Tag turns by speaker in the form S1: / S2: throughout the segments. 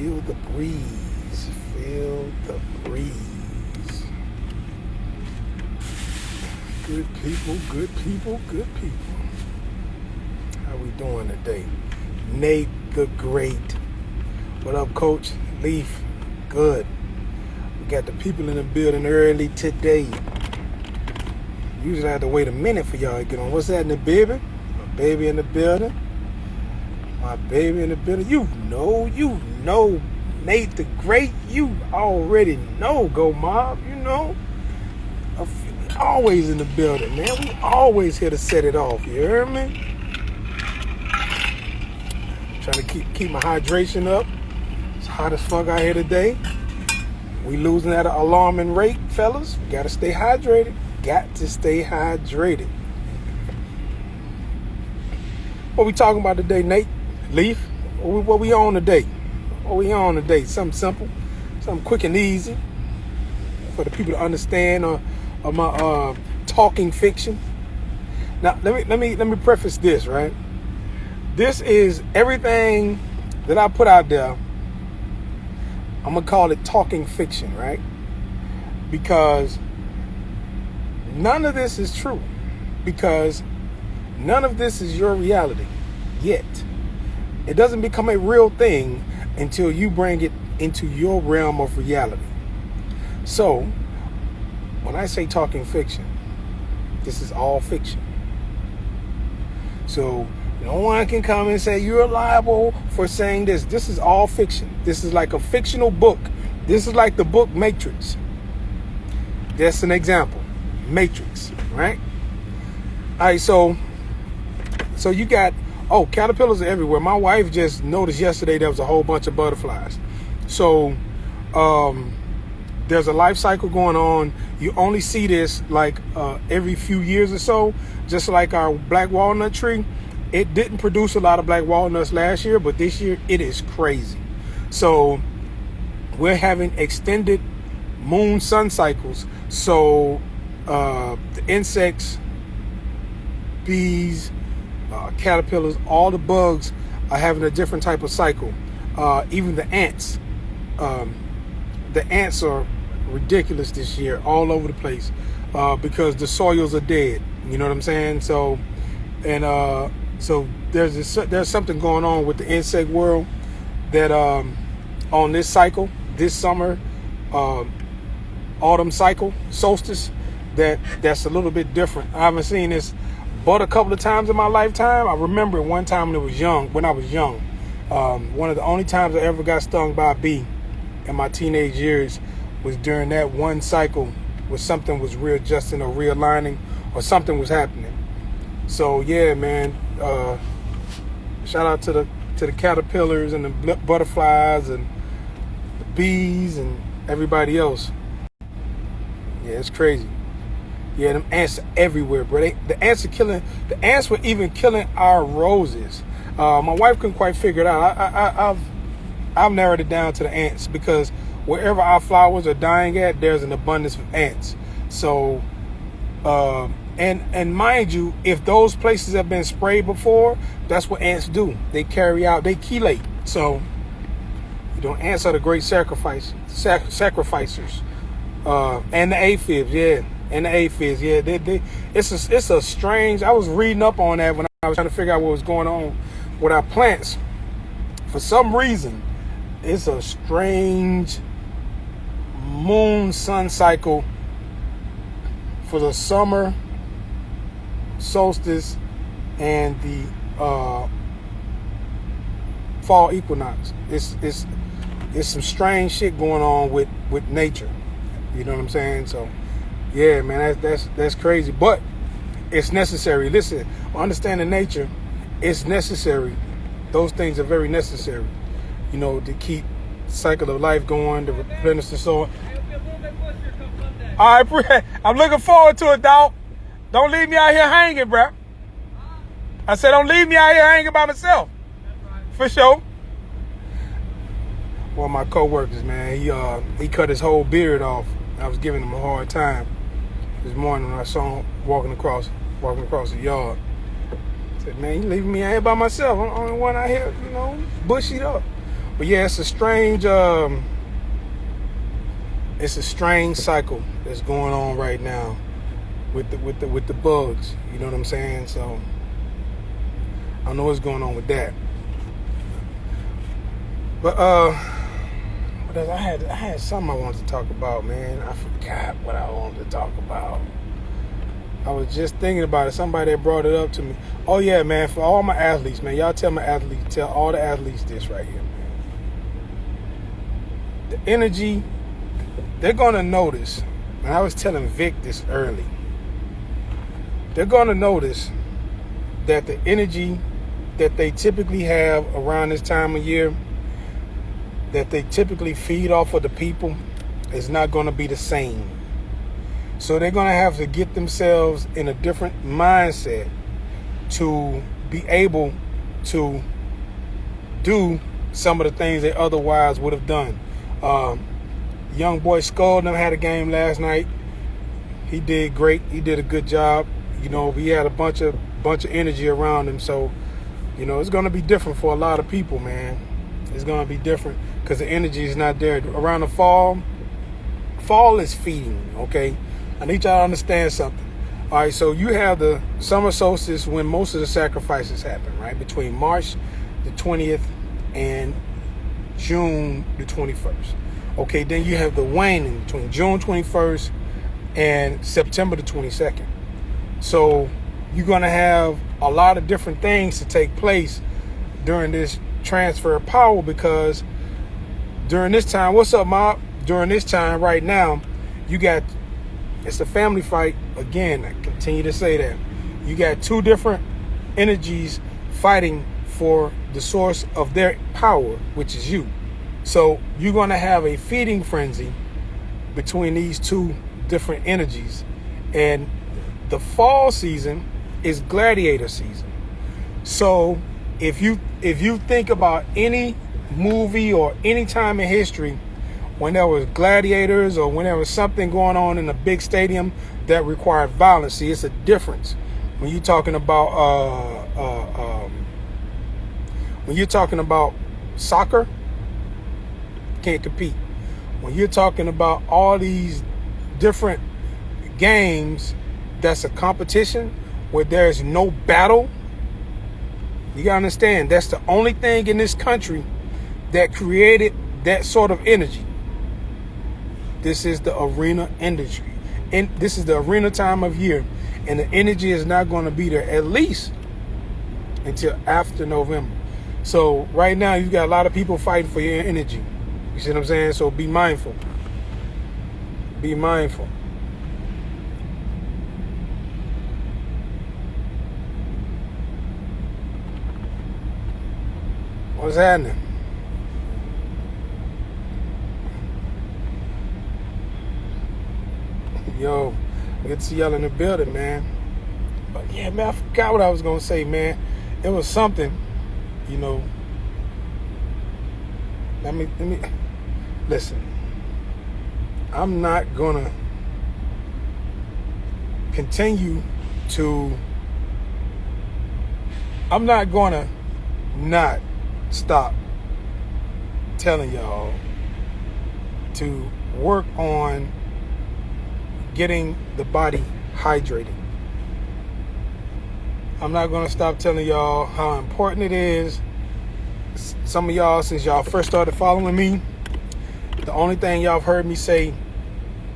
S1: Feel the breeze. Feel the breeze. Good people, good people, good people. How we doing today? Nate the Great. What up, Coach? Leaf. Good. We got the people in the building early today. Usually I have to wait a minute for y'all to get on. What's that in the baby? My baby in the building. My baby in the building. You know, Nate the Great. You already know, Go Mob. You know, always in the building, man. We always here to set it off. You hear me? Trying to keep my hydration up. It's hot as fuck out here today. We losing at an alarming rate, fellas. We gotta stay hydrated. Got to stay hydrated. What we talking about today, Nate? Leaf? What we on today? What we on today? Something simple, something quick and easy for the people to understand my talking fiction. Now, let me preface this, right? This is everything that I put out there. I'm gonna call it talking fiction, right? Because none of this is true. Because none of this is your reality yet. It doesn't become a real thing until you bring it into your realm of reality. So, when I say talking fiction, this is all fiction. So, no one can come and say you're liable for saying this. This is all fiction. This is like a fictional book. This is like the book Matrix. That's an example. Matrix, right? All right, so you got, caterpillars are everywhere. My wife just noticed yesterday there was a whole bunch of butterflies. So there's a life cycle going on. You only see this like every few years or so, just like our black walnut tree. It didn't produce a lot of black walnuts last year, but this year it is crazy. So we're having extended moon sun cycles. So the insects, bees, caterpillars, all the bugs are having a different type of cycle. Even the ants. The ants are ridiculous this year, all over the place, because the soils are dead. You know what I'm saying? So there's something going on with the insect world that on this cycle, this summer, autumn cycle, solstice, that's a little bit different. I haven't seen this but a couple of times in my lifetime. I remember one time when I was young. One of the only times I ever got stung by a bee in my teenage years was during that one cycle where something was readjusting or realigning or something was happening. So yeah, man, shout out to the caterpillars and the butterflies and the bees and everybody else. Yeah, it's crazy. Yeah, them ants are everywhere, bro. The ants were even killing our roses. My wife couldn't quite figure it out. I've narrowed it down to the ants because wherever our flowers are dying at, there's an abundance of ants. So, and mind you, if those places have been sprayed before, that's what ants do. They chelate. So, ants are the great sacrificers. And the aphids, yeah. And the aphids, yeah. It's a strange. I was reading up on that when I was trying to figure out what was going on with our plants. For some reason, it's a strange moon sun cycle for the summer solstice and the fall equinox. It's some strange shit going on with nature. You know what I'm saying? So yeah, man, that's crazy, but it's necessary. Listen, understanding nature, it's necessary. Those things are very necessary, to keep the cycle of life going, to replenish the soil. All right, I'm looking forward to it, dog. Don't leave me out here hanging, bro. I said, don't leave me out here hanging by myself. For sure. One of my co-workers, man, he cut his whole beard off. I was giving him a hard time this morning when I saw him walking across the yard. I said, man, you leaving me out here by myself. I'm the only one out here, bushied up. But yeah, it's a strange cycle that's going on right now with the bugs. You know what I'm saying? So I don't know what's going on with that. But what else? I had something I wanted to talk about, man. I forgot what I wanted to talk about. I was just thinking about it. Somebody had brought it up to me. Oh yeah, man, for all my athletes, man. Y'all tell all the athletes this right here, man. The energy, they're gonna notice, and I was telling Vic this early. They're gonna notice that the energy that they typically have around this time of year, that they typically feed off of the people, is not gonna be the same. So they're going to have to get themselves in a different mindset to be able to do some of the things they otherwise would have done. Young boy Skull had a game last night. He did great. He did a good job. You know, he had a bunch of energy around him. So, you know, it's going to be different for a lot of people, man. It's going to be different because the energy is not there. Around the fall is feeding, okay? I need y'all to understand something. All right, so you have the summer solstice when most of the sacrifices happen, right? Between March the 20th and June the 21st. Okay, then you have the waning between June 21st and September the 22nd. So you're going to have a lot of different things to take place during this transfer of power, because during this time, what's up, Mob? During this time right now, it's a family fight. Again, I continue to say that. You got two different energies fighting for the source of their power, which is you. So you're going to have a feeding frenzy between these two different energies. And the fall season is gladiator season. So if you think about any movie or any time in history when there was gladiators or when there was something going on in a big stadium that required violence, see, it's a difference. When you're talking about soccer, can't compete. When you're talking about all these different games, that's a competition where there's no battle. You gotta understand, that's the only thing in this country that created that sort of energy. This is the arena industry. And this is the arena time of year. And the energy is not going to be there at least until after November. So right now, you've got a lot of people fighting for your energy. You see what I'm saying? So be mindful. Be mindful. What's happening? Yo, good to see y'all in the building, man. But yeah, man, I forgot what I was gonna say, man. It was something, you know. Let me listen. I'm not gonna not stop telling y'all to work on getting the body hydrated. I'm not going to stop telling y'all how important it is. Some of y'all, since y'all first started following me, the only thing y'all have heard me say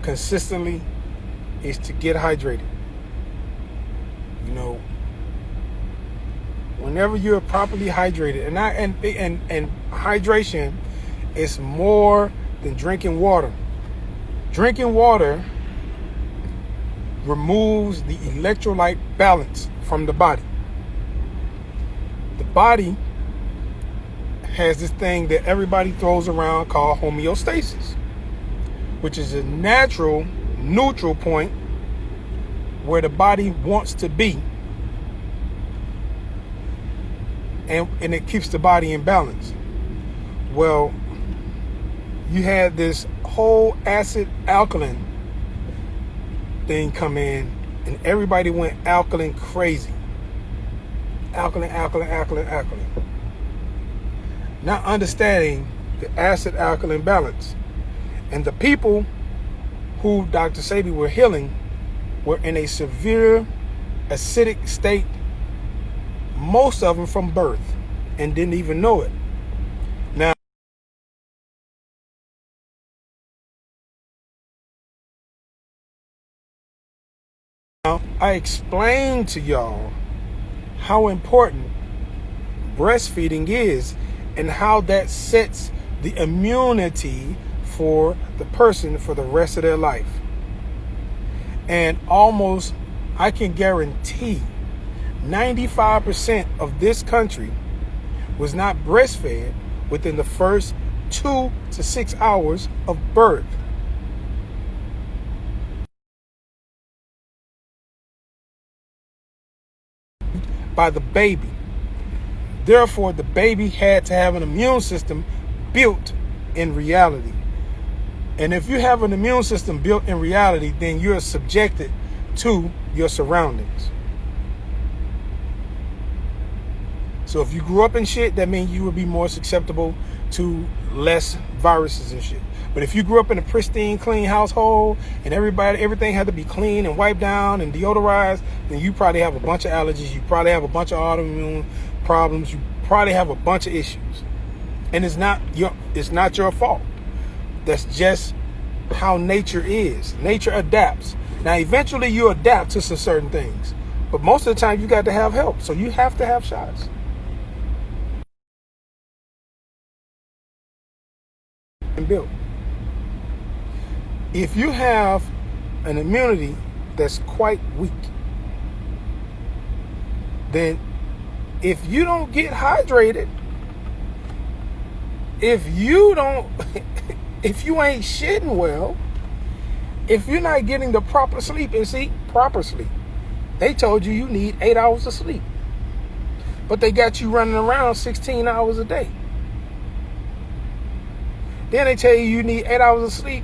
S1: consistently is to get hydrated. You know, whenever you're properly hydrated, and hydration is more than drinking water. Drinking water removes the electrolyte balance from the body. The body has this thing that everybody throws around called homeostasis, which is a natural neutral point where the body wants to be, and it keeps the body in balance. Well, you had this whole acid alkaline thing come in, and everybody went alkaline crazy. Alkaline. Not understanding the acid-alkaline balance. And the people who Dr. Sebi were healing were in a severe acidic state, most of them from birth, and didn't even know it. Now, I explained to y'all how important breastfeeding is and how that sets the immunity for the person for the rest of their life. And almost, I can guarantee 95% of this country was not breastfed within the first 2 to 6 hours of birth. By the baby. Therefore, the baby had to have an immune system built in reality. And if you have an immune system built in reality, then you're subjected to your surroundings. So if you grew up in shit, that means you would be more susceptible to less viruses and shit. But if you grew up in a pristine, clean household and everything had to be clean and wiped down and deodorized, then you probably have a bunch of allergies. You probably have a bunch of autoimmune problems. You probably have a bunch of issues. And it's not your fault. That's just how nature is. Nature adapts. Now, eventually you adapt to some certain things. But most of the time you got to have help. So you have to have shots. And built. If you have an immunity that's quite weak, then if you don't get hydrated, if you ain't shitting well, if you're not getting the proper sleep, and see, proper sleep, they told you need 8 hours of sleep, but they got you running around 16 hours a day. Then they tell you need 8 hours of sleep,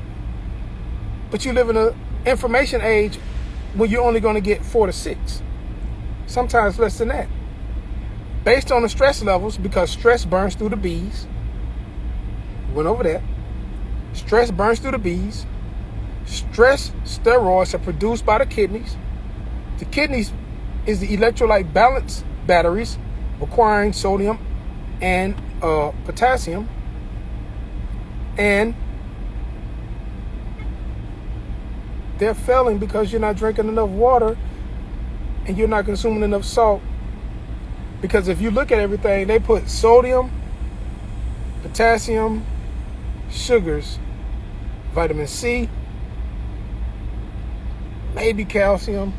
S1: but you live in an information age when you're only going to get 4 to 6, sometimes less than that, based on the stress levels, because stress burns through the bees. Went over that. Stress burns through the bees. Stress steroids are produced by the kidneys. The kidneys is the electrolyte balance batteries requiring sodium and potassium. And they're failing because you're not drinking enough water and you're not consuming enough salt. Because if you look at everything, they put sodium, potassium, sugars, vitamin C, maybe calcium,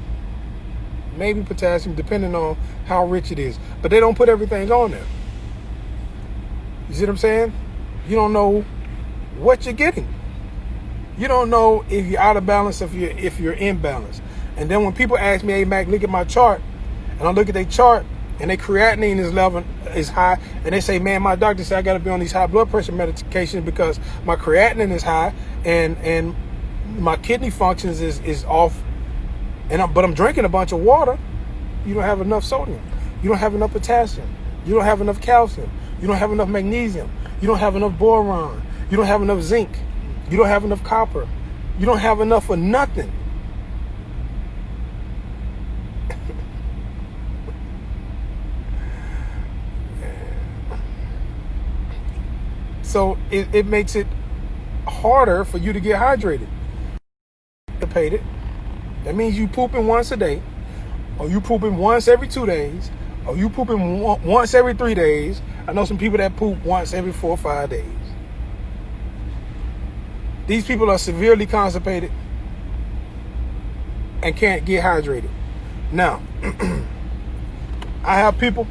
S1: maybe potassium, depending on how rich it is. But they don't put everything on there. You see what I'm saying? You don't know what you're getting. You don't know if you're out of balance, if you're in balance. And then when people ask me, hey Mac, look at my chart, and I look at their chart and their creatinine is high, and they say, man, my doctor said I got to be on these high blood pressure medications because my creatinine is high and my kidney functions is off, but I'm drinking a bunch of water. You don't have enough sodium. You don't have enough potassium. You don't have enough calcium. You don't have enough magnesium. You don't have enough boron. You don't have enough zinc. You don't have enough copper. You don't have enough of nothing. So it makes it harder for you to get hydrated. That means you pooping once a day, or you pooping once every 2 days, or you pooping once every 3 days. I know some people that poop once every 4 or 5 days. These people are severely constipated and can't get hydrated. Now, I have people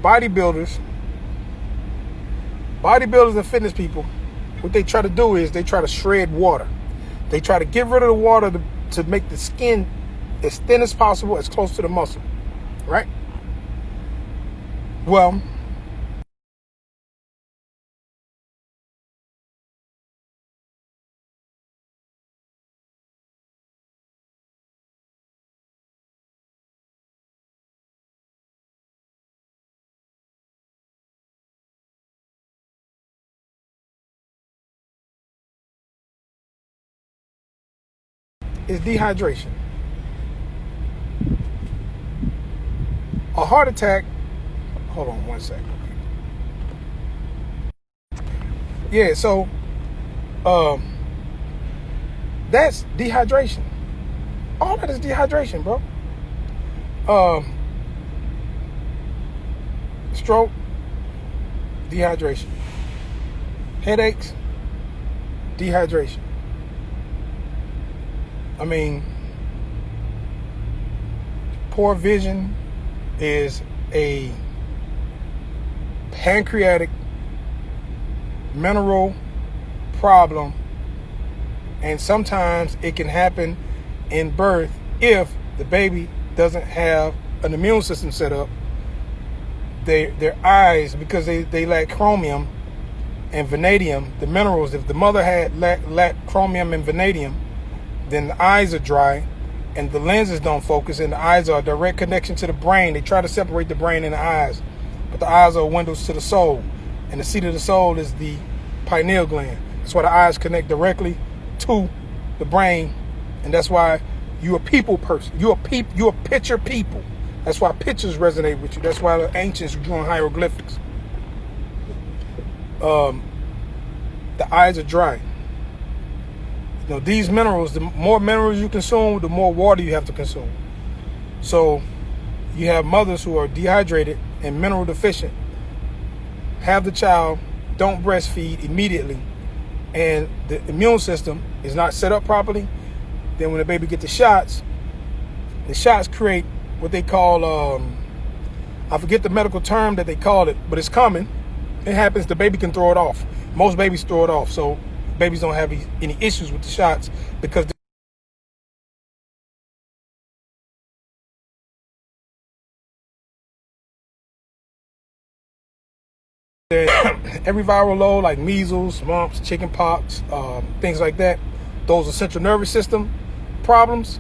S1: bodybuilders and fitness people, what they try to do is they try to shred water. They try to get rid of the water to make the skin as thin as possible, as close to the muscle, right? Well, is dehydration. A heart attack, hold on one second. Yeah, so that's dehydration. All that is dehydration, bro. Stroke, dehydration. Headaches, dehydration. I mean, poor vision is a pancreatic mineral problem, and sometimes it can happen in birth if the baby doesn't have an immune system set up. Their eyes, because they lack chromium and vanadium, the minerals. If the mother had lacked chromium and vanadium, then the eyes are dry and the lenses don't focus, and the eyes are a direct connection to the brain. They try to separate the brain and the eyes, but the eyes are windows to the soul, and the seat of the soul is the pineal gland. That's why the eyes connect directly to the brain, and that's why you're a people person. You're a picture people. That's why pictures resonate with you. That's why the ancients were drawing hieroglyphics. The eyes are dry. You know, these minerals, the more minerals you consume, the more water you have to consume. So you have mothers who are dehydrated and mineral deficient, have the child, don't breastfeed immediately, and the immune system is not set up properly. Then when the baby gets the shots create what they call, I forget the medical term that they call it, but it's common. It happens, the baby can throw it off. Most babies throw it off, so babies don't have any issues with the shots because every viral load like measles, mumps, chicken pox, things like that, those are central nervous system problems.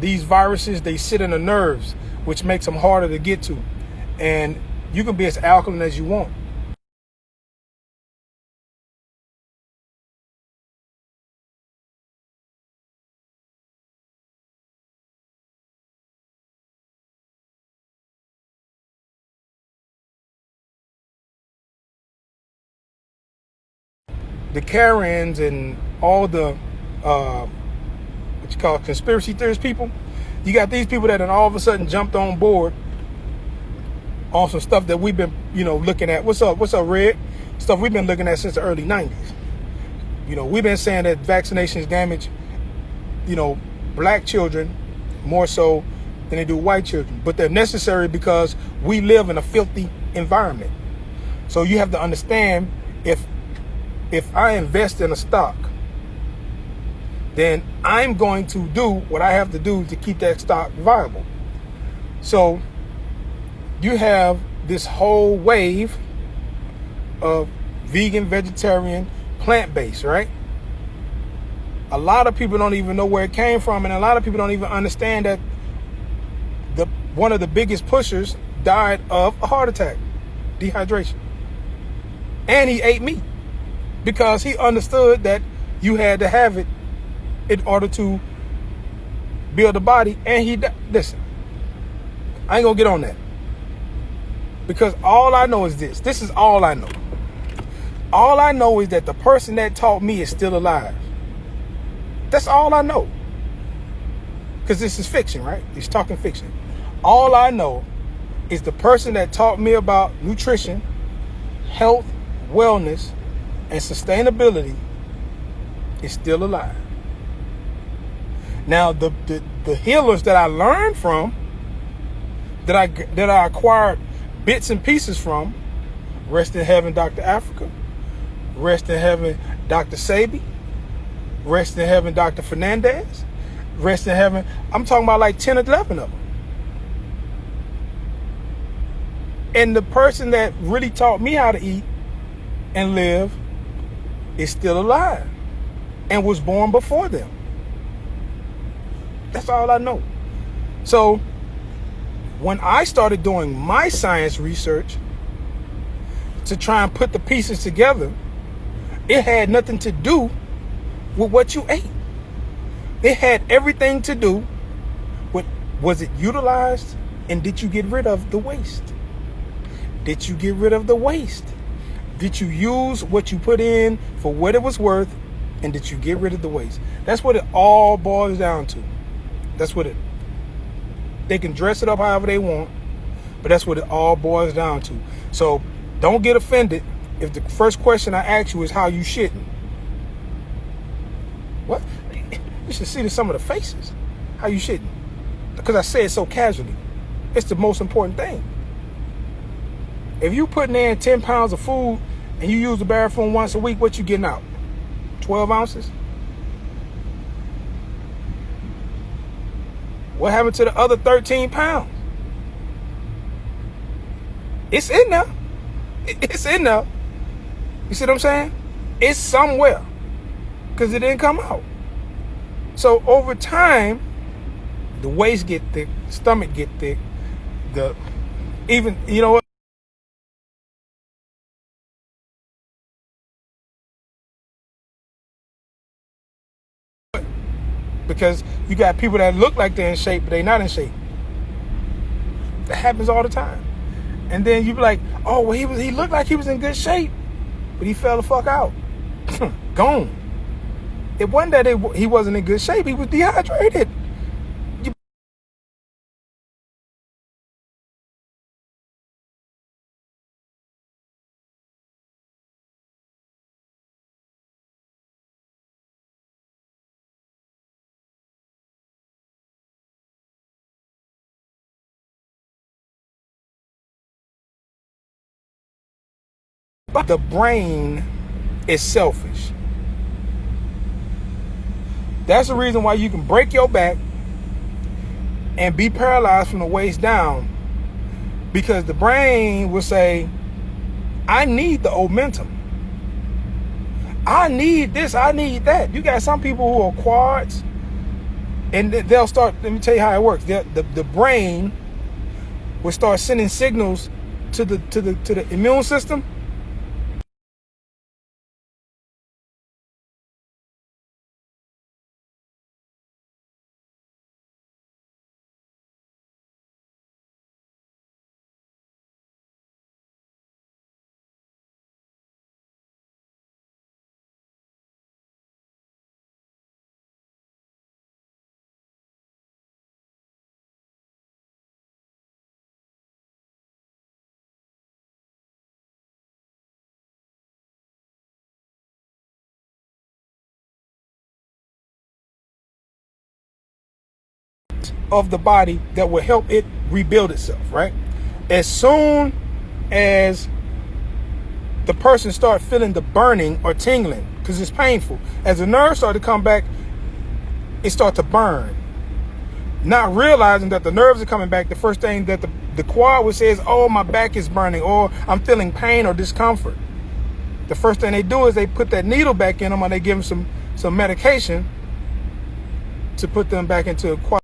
S1: These viruses, they sit in the nerves, which makes them harder to get to. And you can be as alkaline as you want. The Karens and all the what you call conspiracy theorist people, you got these people that then all of a sudden jumped on board on some stuff that we've been, looking at. What's up, Red? Stuff we've been looking at since the early 90s. We've been saying that vaccinations damage, black children more so than they do white children. But they're necessary because we live in a filthy environment. So you have to understand, if I invest in a stock, then I'm going to do what I have to do to keep that stock viable. So you have this whole wave of vegan, vegetarian, plant-based, right? A lot of people don't even know where it came from, and a lot of people don't even understand that one of the biggest pushers died of a heart attack, dehydration. And he ate meat because he understood that you had to have it in order to build a body. And listen, I ain't gonna get on that, because all I know is this is all I know. All I know is that the person that taught me is still alive. That's all I know, because this is fiction, right? He's talking fiction. All I know is the person that taught me about nutrition, health, wellness, and sustainability is still alive. Now, the healers that I learned from, that I acquired bits and pieces from, rest in heaven, Dr. Africa, rest in heaven, Dr. Sebi, rest in heaven, Dr. Fernandez, rest in heaven. I'm talking about like 10 or 11 of them. And the person that really taught me how to eat and live is still alive and was born before them. That's all I know. So when I started doing my science research to try and put the pieces together, it had nothing to do with what you ate. It had everything to do with, was it utilized, and did you get rid of the waste? Did you get rid of the waste? Did you use what you put in for what it was worth, and did you get rid of the waste? That's what it all boils down to. That's what it, they can dress it up however they want, but that's what it all boils down to. So don't get offended if the first question I ask you is how you shitting. What? You should see some of the faces. How you shitting? Because I say it so casually. It's the most important thing. If you putting in 10 pounds of food and you use the bathroom once a week, what you getting out? 12 ounces? What happened to the other 13 pounds? It's in there. It's in there. You see what I'm saying? It's somewhere because it didn't come out. So over time, the waist get thick, the stomach get thick, you know what? Because you got people that look like they're in shape, but they're not in shape. That happens all the time. And then you be like, oh, well, he looked like he was in good shape, but he fell the fuck out. Gone. It wasn't that he wasn't in good shape. He was dehydrated. But the brain is selfish. That's the reason why you can break your back and be paralyzed from the waist down, because the brain will say, I need the momentum. I need this, I need that. You got some people who are quads, and they'll start, let me tell you how it works. The brain will start sending signals to the immune system. Of the body that will help it rebuild itself, right? As soon as the person start feeling the burning or tingling, because it's painful, as the nerves start to come back, it start to burn. Not realizing that the nerves are coming back, the first thing that the quad would say is, oh, my back is burning, or I'm feeling pain or discomfort. The first thing they do is they put that needle back in them, or they give them some medication to put them back into a quad.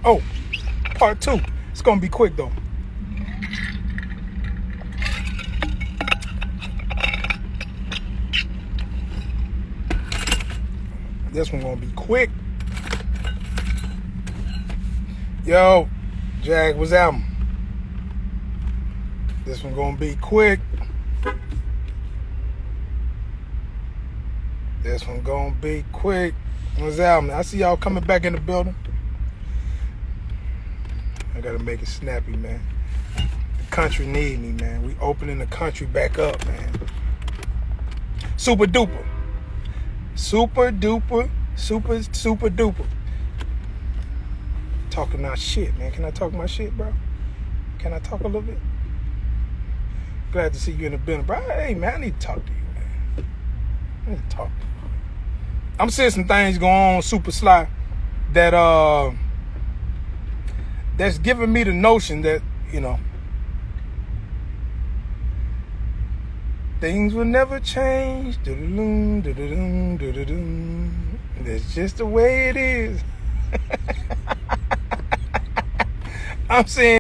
S1: Oh, part 2. It's gonna be quick though. This one gonna be quick. Yo, Jag, what's up? This one gonna be quick. This one gonna be quick. What's up? I see y'all coming back in the building. I gotta make it snappy, man. The country need me, man. We opening the country back up, man. Super duper. Super duper. Super duper. Talking our shit, man. Can I talk my shit, bro? Can I talk a little bit? Glad to see you in the building, bro. Hey, man, I need to talk to you, man. I need to talk to you. I'm seeing some things going on, super sly, that that's giving me the notion that, you know, things will never change. That's just the way it is. I'm saying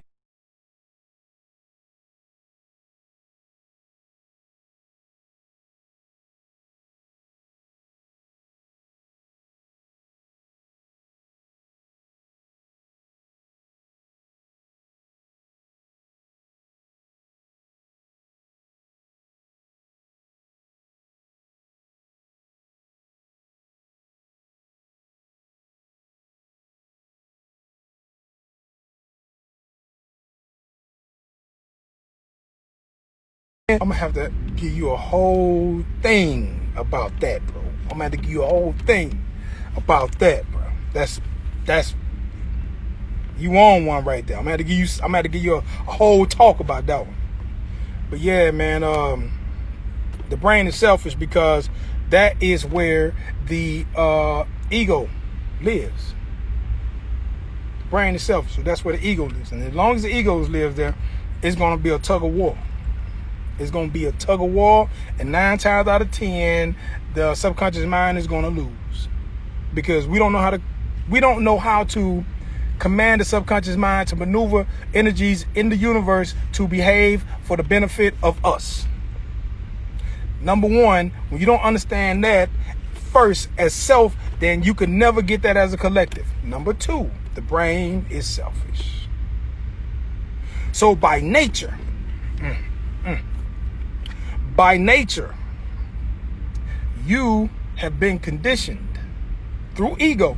S1: I'm gonna have to give you a whole thing about that, bro. I'm gonna have to give you a whole thing about that, bro. That's you on one right there. I'm gonna have to give you a whole talk about that one. But yeah, man, the brain is selfish because that is where the ego lives. The brain is selfish, so that's where the ego lives. And as long as the ego lives there, it's gonna be a tug of war. It's going to be a tug of war, and 9 times out of 10, the subconscious mind is going to lose because we don't know how to command the subconscious mind to maneuver energies in the universe to behave for the benefit of us. Number one, when you don't understand that first as self, then you can never get that as a collective. Number two, the brain is selfish. So by nature, you have been conditioned through ego,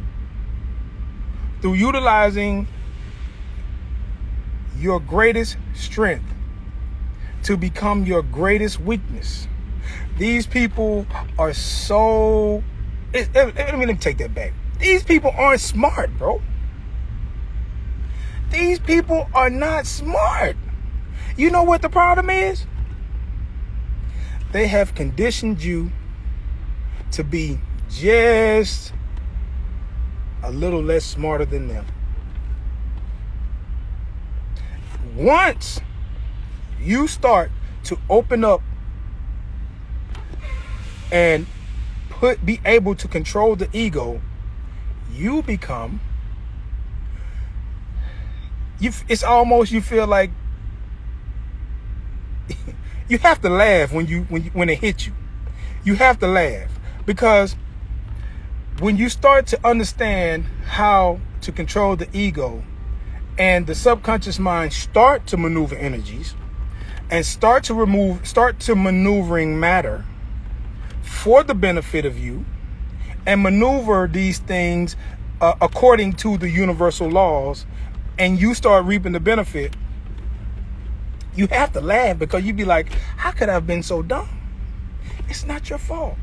S1: through utilizing your greatest strength to become your greatest weakness. These people are so... Let me take that back. These people aren't smart, bro. These people are not smart. You know what the problem is? They have conditioned you to be just a little less smarter than them. Once you start to open up and be able to control the ego, you become, it's almost, you feel like you have to laugh when it hits you. You have to laugh because when you start to understand how to control the ego and the subconscious mind start to maneuver energies and start to maneuvering matter for the benefit of you and maneuver these things according to the universal laws, and you start reaping the benefit, you have to laugh because you'd be like, how could I have been so dumb? It's not your fault.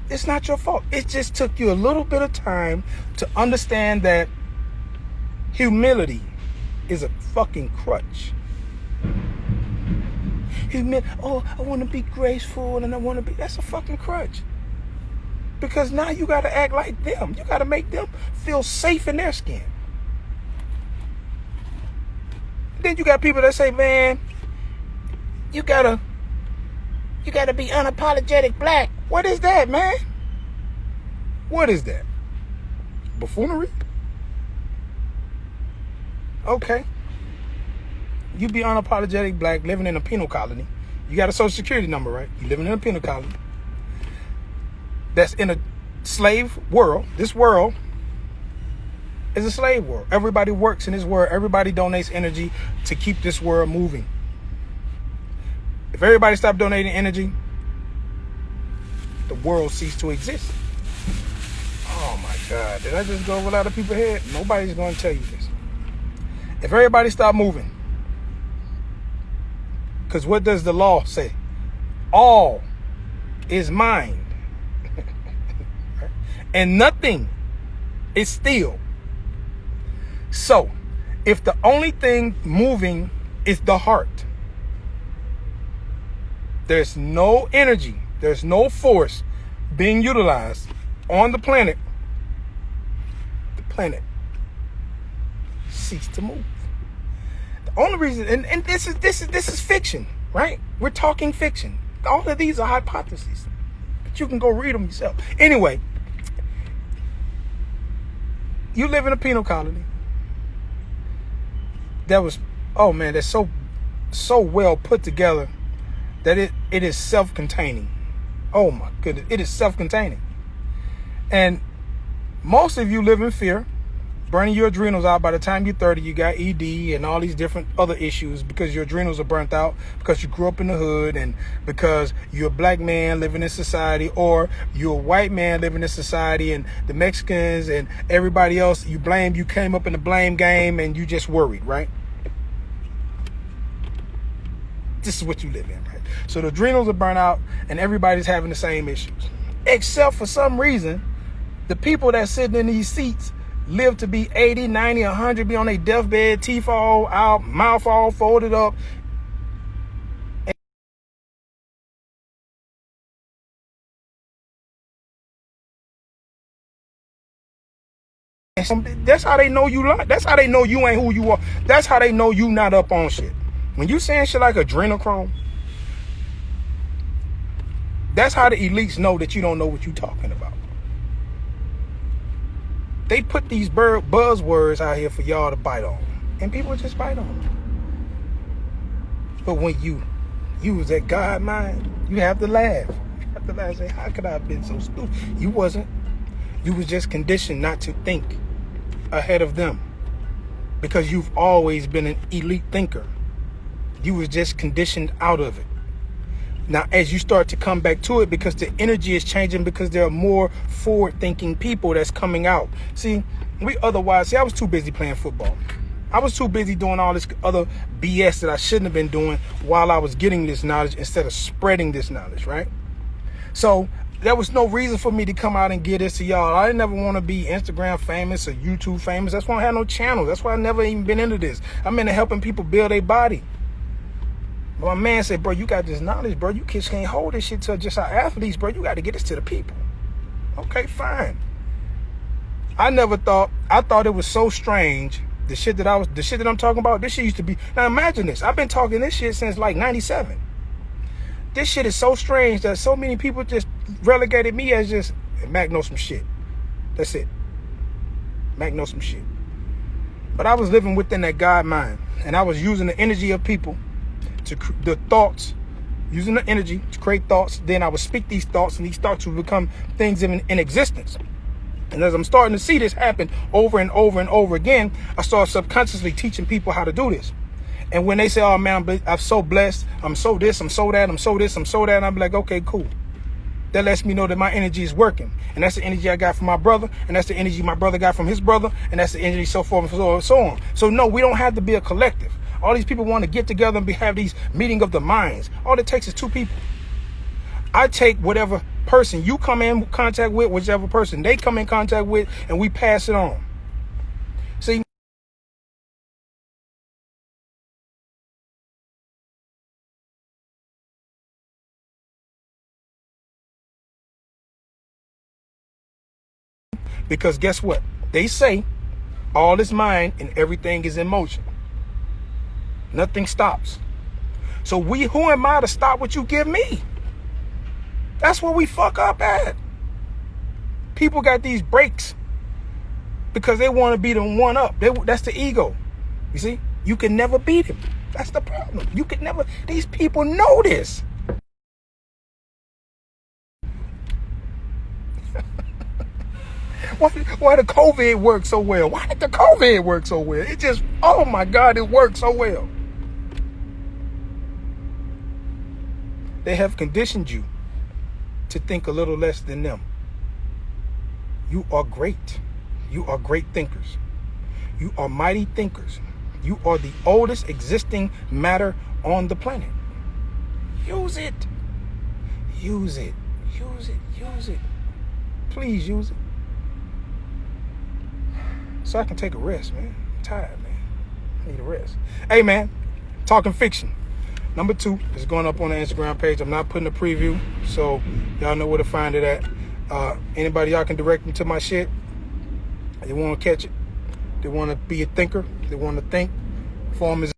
S1: It's not your fault. It just took you a little bit of time to understand that humility is a fucking crutch. Oh, I want to be graceful and I want to be... That's a fucking crutch. Because now you got to act like them. You got to make them feel safe in their skin. Then you got people that say, man, you gotta be unapologetic black. What is that, man? What is that? Buffoonery? Okay. You be unapologetic black living in a penal colony. You got a social security number, right? You living in a penal colony. That's in a slave world. This world is a slave world. Everybody works in this world. Everybody donates energy to keep this world moving. If everybody stopped donating energy, the world ceased to exist. Oh my God. Did I just go over a lot of people's head? Nobody's going to tell you this. If everybody stopped moving, because what does the law say? All is mind. And nothing is still. So, if the only thing moving is the heart, there's no energy, there's no force being utilized on the planet ceased to move. The only reason, and this is fiction, right? We're talking fiction. All of these are hypotheses, but you can go read them yourself. Anyway, you live in a penal colony that was, oh man, that's so well put together that it is self-containing. Oh my goodness, it is self-containing. And most of you live in fear, burning your adrenals out. By the time you're 30, you got ED and all these different other issues because your adrenals are burnt out, because you grew up in the hood, and because you're a black man living in society, or you're a white man living in society, and the Mexicans and everybody else you came up in the blame game, and you just worried, right? This is what you live in, right? So the adrenals are burnt out and everybody's having the same issues. Except for some reason, the people that's sitting in these seats live to be 80, 90, 100, be on their deathbed, teeth all out, mouth all folded up. And that's how they know you lie. That's how they know you ain't who you are. That's how they know you not up on shit. When you saying shit like adrenochrome, that's how the elites know that you don't know what you talking about. They put these buzzwords out here for y'all to bite on, and people just bite on them. But when you use that God mind, you have to laugh. You have to laugh and say, how could I have been so stupid? You wasn't. You was just conditioned not to think ahead of them because you've always been an elite thinker. You was just conditioned out of it. Now, as you start to come back to it, because the energy is changing, because there are more forward-thinking people that's coming out. See, I was too busy playing football. I was too busy doing all this other BS that I shouldn't have been doing while I was getting this knowledge instead of spreading this knowledge, right? So there was no reason for me to come out and get this to y'all. I didn't never want to be Instagram famous or YouTube famous. That's why I had no channel. That's why I never even been into this. I'm into helping people build their body. But my man said, bro, you got this knowledge, bro. You kids can't hold this shit to just our athletes, bro. You got to get this to the people. Okay, fine. I thought it was so strange. The shit that I'm talking about, this shit used to be. Now imagine this. I've been talking this shit since like 97. This shit is so strange that so many people just relegated me as just, Mac knows some shit. That's it. Mac knows some shit. But I was living within that God mind. And I was using the energy of people the thoughts, using the energy to create thoughts. Then I would speak these thoughts, and these thoughts would become things in existence. And as I'm starting to see this happen over and over and over again, I start subconsciously teaching people how to do this. And when they say, oh man, I'm so blessed, I'm so this, I'm so that, I'm so this, I'm so that, and I'm like, okay, cool. That lets me know that my energy is working. And that's the energy I got from my brother, and that's the energy my brother got from his brother, and that's the energy so forth and so on. So no, we don't have to be a collective. All these people want to get together and have these meeting of the minds. All it takes is two people. I take whatever person you come in contact with, whichever person they come in contact with, and we pass it on. See, because guess what? They say all is mind and everything is in motion. Nothing stops. So who am I to stop what you give me? That's what we fuck up at. People got these breaks because they want to be the one up. That's the ego. You see? You can never beat him. That's the problem. You can never. These people know this. Why the COVID work so well? Why did the COVID work so well? It just, oh my God, it worked so well. They have conditioned you to think a little less than them. You are great. You are great thinkers. You are mighty thinkers. You are the oldest existing matter on the planet. Use it. Use it. Use it. Use it. Please use it. So I can take a rest, man. I'm tired, man. I need a rest. Hey, man, talking fiction. Number 2 is going up on the Instagram page. I'm not putting a preview, so y'all know where to find it at. Anybody y'all can direct them to my shit. They want to catch it. They want to be a thinker. They want to think. Form is